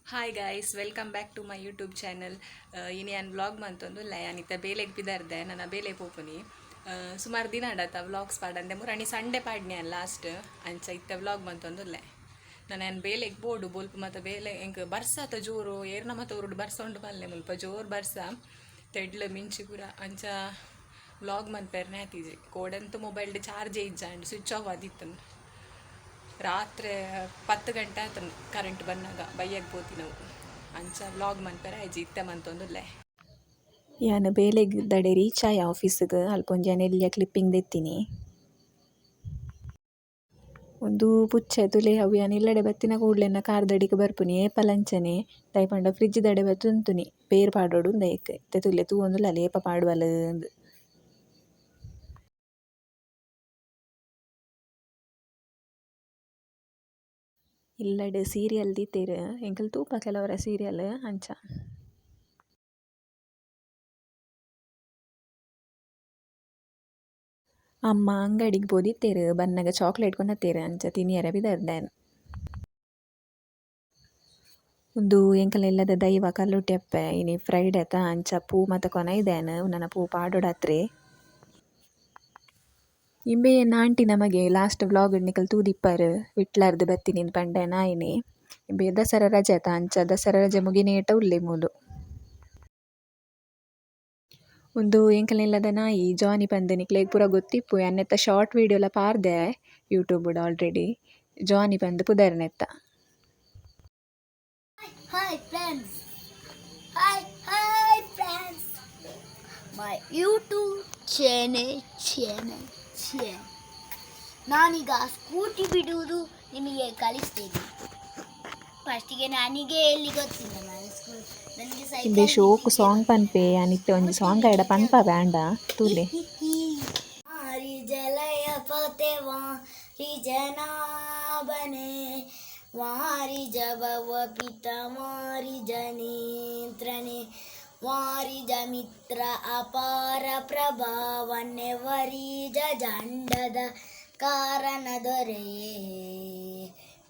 Hi guys, welcome back to my YouTube channel. ಇನಿ ನಾನು vlog ಮಂತೊಂದು ಯಾನಿತ್ತ ಬೇಲೆಗೆ ಬಿದ್ದಾರ್ದೆ ನನ್ನ ಬೇಲೆ ಪೋಪುನಿ ಸುಮಾರು ದಿನ ಆಡತ್ತ ವ್ಲಾಗ್ಸ್ ಪಾಡಂದೆ ಮುರಾಣಿ ಸಂಡೆ ಪಾಡ್ನೆ ಲಾಸ್ಟ್ ಅಂಚ ಇತ್ತ ವ್ಲಾಗ್ ಮಂತೊಂದುಲ್ಲೆ ನಾನು ಬೇಲೆಗೆ ಬೋಡು ಬೋಲ್ಪು ಮತ್ತು ಬೇಲೆ ಹೆಂಗೆ ಬರ್ಸಾತ ಜೋರು ಏರ್ನ ಮತ್ತು ಉರುಡು ಬರ್ಸ ಉಂಡು ಪಲ್ಲೆ ಮುಲ್ಪ ಜೋರು ಬರ್ಸ ತೆಡ್ಲು ಮಿಂಚಿ ಪೂರ ಅಂಚ ವ್ಲಾಗ್ ಮಂತ್ಪೇರ್ನೆ ಆತೀಜಿ ಕೋಡಂತೂ ಮೊಬೈಲ್ಡ್ ಚಾರ್ಜೇ ಇಜ್ಜಾಂಡು ಸ್ವಿಚ್ ಆಫ್ ಆದಿತ್ತು. ರಾತ್ರಿ 10 ಗಂಟೆ ಆಯ್ತು ಕರೆಂಟ್ ಬಂದಾಗ ಬೈಯಕ್ಕೆ ಹೋತಿ ನಾವು ಅಂಚ ವ್ಲಾಗ್ ಮನ್ಪರ ಆಯ್ಜಿ ಇತ್ತೆ ಮಂತೊಂದುಲ್ಲೆ ಯಾನು ಬೇಲೆಗ್ದಡೆ ರೀಚ್ ಆಯ ಆಫೀಸ್ಗೆ ಅಲ್ಪೊಂಜಿ ನೆಲ್ಲಿಯ ಕ್ಲಿಪ್ಪಿಂಗ್ ದೆತ್ತೀನಿ ಒಂದು ಪುಚ್ಚೆ ತುಲೆ ಅವು ಯಾನು ಇಲ್ಲಡೆ ಬತ್ತಿನ ಕೂಡ್ಲೆನ ಕಾರ್ದಡಿಗೆ ಬರ್ಪುನಿ ಏಪಲಂಚನೆ ದಯಪಂಡ ಫ್ರಿಜ್ ದಡೆ ಬತ್ತುಂತುನಿ ಪೇರ್ ಪಾಡೋಡು ದಯಕ್ಕೆ ಇತ್ತೆ ತುಲೆ ತೂ ಒಂದುಲ್ಲ ಲೇಪ ಪಾಡುವಲ್ಲ ಇಲ್ಲಡೆ ಸೀರಿಯಲ್ ದೀತೇರು ಎಂಕಲ್ ತೂಪ ಕೆಲವರ ಸೀರಿಯಲ್ ಅಂಚ ಅಮ್ಮ ಅಂಗಡಿಗೆ ಬೋದಿತ್ತೇರು ಬನ್ನಗ ಚಾಕ್ಲೇಟ್ ಕೊಂಡತ್ತೇರು ಅಂಚ ತಿನಿಯರ ಬಿದರ್ದೇನು ಒಂದು ಎಂಕಲೆಲ್ಲದ ದೈವ ಕಲ್ಲುಟ್ಯಪ್ಪೆ ಇನಿ ಫ್ರೈಡೆ ತ ಅಂಚ ಪೂ ಮತ್ತು ಕೊನ ಇದೇನು ನನ್ನ ಪೂ ಪಾಡೋಡತ್ರೆ ಇಂಬೆ ಆಂಟಿ ನಮಗೆ ಲಾಸ್ಟ್ ವ್ಲಾಗ್ ನಿಕಲ್ ತೂದಿಪ್ಪರು ವಿಟ್ಲಾರ್ದು ಬತ್ತೀನಿ ಪಂಡೆ ನಾಯಿನಿ ಇಂಬೆ ದಸರಾ ರಜೆ ಆತ ಅಂಚ ದಸರಾ ರಜೆ ಮುಗಿನೇಟ ಉಲ್ಲೆ ಮೂಲು ಒಂದು ಎಂಕಲೆಲ್ಲದ ನಾಯಿ ಜಾನಿ ಪಂದ್ ನಿಕ್ಲೆಗ್ ಪೂರ ಗೊತ್ತಿಪ್ಪು ಅನ್ನೆತ್ತ ಶಾರ್ಟ್ ವೀಡಿಯೋಲ ಪಾರ್ದೆ ಯೂಟ್ಯೂಬ್ ಆಲ್ರೆಡಿ ಜಾನಿ ಪಂದ್ ಪುದರ್ನೆತ್ತ. Hi friends. Hi friends. My YouTube channel. ನಾನೀಗ ಸ್ಕೂಟಿ ಬಿಡುವುದು ನಿಮಗೆ ಕಲಿಸ್ತೇನೆ. ಫಸ್ಟಿಗೆ ನನಗೆ ಎಲ್ಲಿ ಗೊತ್ತಿಲ್ಲ ನನಗೆ ಇಂಬೆ ಸೈಕಲ್ ಶೋಕು ಸಾಂಗ್ ಪನ್ಪೆ ಅನಿತ್ತೆ ಒಂಜಿ ಸಾಂಗ್ ಆಯ್ಡ ಪನ್ಪ ಬ್ಯಾಂಡ ತೂಲೆ ಮಾರಿ ಜಲಯ ಪತೆ ವಾರಿ ಜನಾಬನೆ ವಾರಿ ಜಬವ ಪಿತ ಮಾರಿ ಜನೇಂತ್ರನೆ ವಾರಿ ಜ ಮಿತ್ರ ಅಪಾರ ಪ್ರಭಾವನೆ ವರೀಜ ಜಂಡದ ಕಾರಣ ದೊರೆಯೇ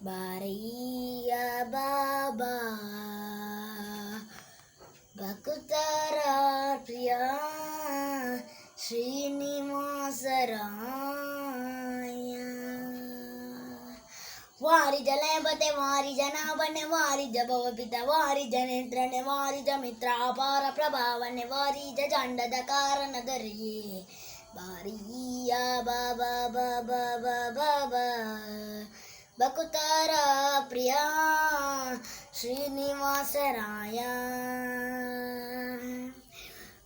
ಬಾರಯ್ಯ ಬಾಬಾ ಭಕ್ತರ ಪ್ರಿಯ ಶ್ರೀನಿವಾಸರಾಯ ವಾರಿ ಜಲಯಪತೆ ವಾರಿ ಜನಾಭನೆ ವಾರಿ ಜಭವ ಪಿತ ವಾರಿ ಜನೇಂದ್ರನೆ ವಾರಿ ಜ ಮಿತ್ರ ಅಪಾರ ಪ್ರಭಾವನೆ ವಾರಿ ಜ ಜಾಂಡದ ಕಾರಣ ದೊರೆಯೇ ಬಾರಿಯ ಬಾಬಾ ಬಾಬಾ ಬಾಬಾ ಭಕ್ತರ ಪ್ರಿಯ ಶ್ರೀನಿವಾಸರಾಯ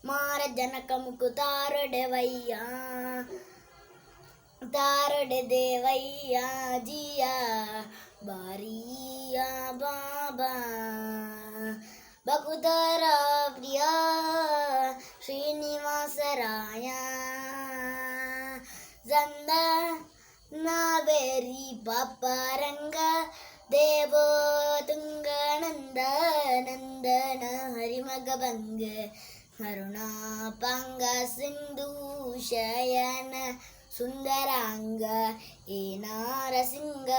ಮಾರ ಜನಕ ಮುಕುತಾರೊಡೆ ವಯ್ಯ ತಾರೊಡೆ ದೇವಯ್ಯ ಜಿಯ ಬಾರಿಯ ಬಾಬಾ ಭಕ್ತರ ಪ್ರಿಯ ಶ್ರೀನಿವಾಸರಾಯ ಜಂದ ನಾವೇರಿ ಪಾಪಾರಂಗ ದೇವೋ ತುಂಗ ನಂದ ನಂದನ ಹರಿಮಗ ಭಂಗ ಕರುಣಾಪಾಂಗ ಸಿಂಧು ಶಯನ ಸುಂದರಾಂಗ ಏ ನಾರಸಿಂಗ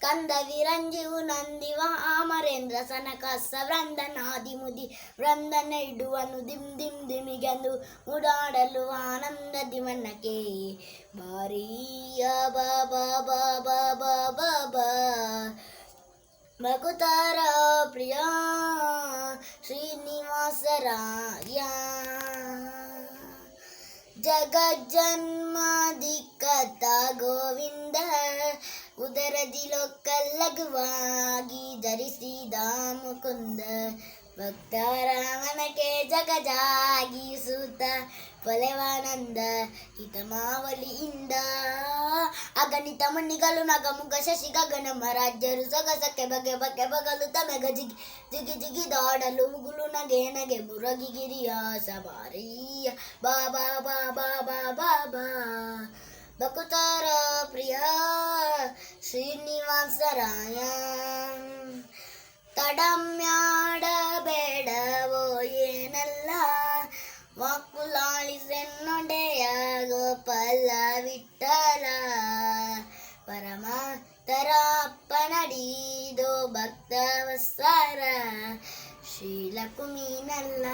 ಕಂದ ವಿರಂಜಿವು ನಂದಿವ ಅಮರೇಂದ್ರ ಸನಕಸ ವೃಂದನಾದಿ ಮುದಿ ವೃಂದನ ಇಡುವನು ದಿಮ್ ದಿಮ್ ದಿಮಿಗೆಂದು ಮುಡಾಡಲು ಆನಂದ ದಿವನಕ್ಕೆ ಬಾರಿಯ ಬಾಬಾ ಬಾಬಾ ಬಾಬಾ ಬಾ ಭಕ್ತರ ಪ್ರಿಯ ಶ್ರೀನಿವಾಸರಾಯ ಜಗಜ್ಜನ್ಮಾದಿಕತ ಗೋವಿಂದ ಉದರದಿ ಲೋಕಲ್ಲಘವಾಗಿ ಧರಿಸಿದ ಮುಕುಂದ ಭಕ್ತರ ಮನಕ್ಕೆ ಜಗಜಾಗಿಸುತ್ತ ಫಲವಾನಂದ ಹಿತಮಾವಲಿಯಿಂದ ಅಗಣಿತ ಮಣ್ಣಿಗಳು ನಗಮುಗ ಶಶಿ ಗಗನಮ ರಾಜ್ಯರು ಸೊಗಸಕ್ಕೆ ಬಗೆ ಬಗೆ ಬಗಲು ತಮೆಗ ಜಿಗಿ ಜಿಗಿ ಜಿಗಿದಾಡಲು ಮುಗುಲು ನಗೆ ನಗೆ ಮುರಗಿ ಗಿರಿಯಾಸ ಬಾರಿಯ ಬಾಬಾ ಬಾಬಾ ಬಾಬಾ ಬಾ ಭಕ್ತರ ಪ್ರಿಯ ಶ್ರೀನಿವಾಸರಾಯ ತಡಮ್ಯಾಡಬೇಡವೋ ಏನಲ್ಲ ವಾಕುಲಾಳಿಸೆನ್ನೊಡೆಯ ಗೋಪಾಲ ವಿಠಲ ಪರಮ ತರಪ್ಪ ನಡಿದೋ ಭಕ್ತ ವತ್ಸರ ಶ್ರೀಲಕುಮೀನಲ್ಲ.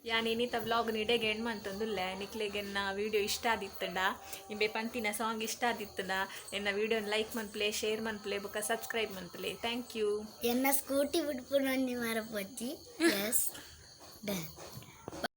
ಯಾನ್ ಇನ್ನಿತ ವ್ಲಾಗ್ ನಿಡೆಗೆ ಎಂಡ್ ಮಂತಂದುಲ್ಲೆ ನಿಕ್ಲೆಗೆ ಎನ್ನ ವಿಡಿಯೋ ಇಷ್ಟ ಆದಿತ್ತಂಡ ಇಂಬೆ ಪಂತಿನ ಸಾಂಗ್ ಇಷ್ಟ ಆದಿತ್ತಂಡ ಎನ್ನ ವಿಡಿಯೋನ ಲೈಕ್ ಮನ್ಪಲೆ ಶೇರ್ ಮನ್ಪಲೆ ಬೊಕ್ಕ ಸಬ್ಸ್ಕ್ರೈಬ್ ಮನ್ಪಲೆ ಥ್ಯಾಂಕ್ ಯು. ಎನ್ನ ಸ್ಕೂಟಿ ಬಿಟ್ಪು ನೋಡಿ ಮರಪಚ್ಚಿ. S done.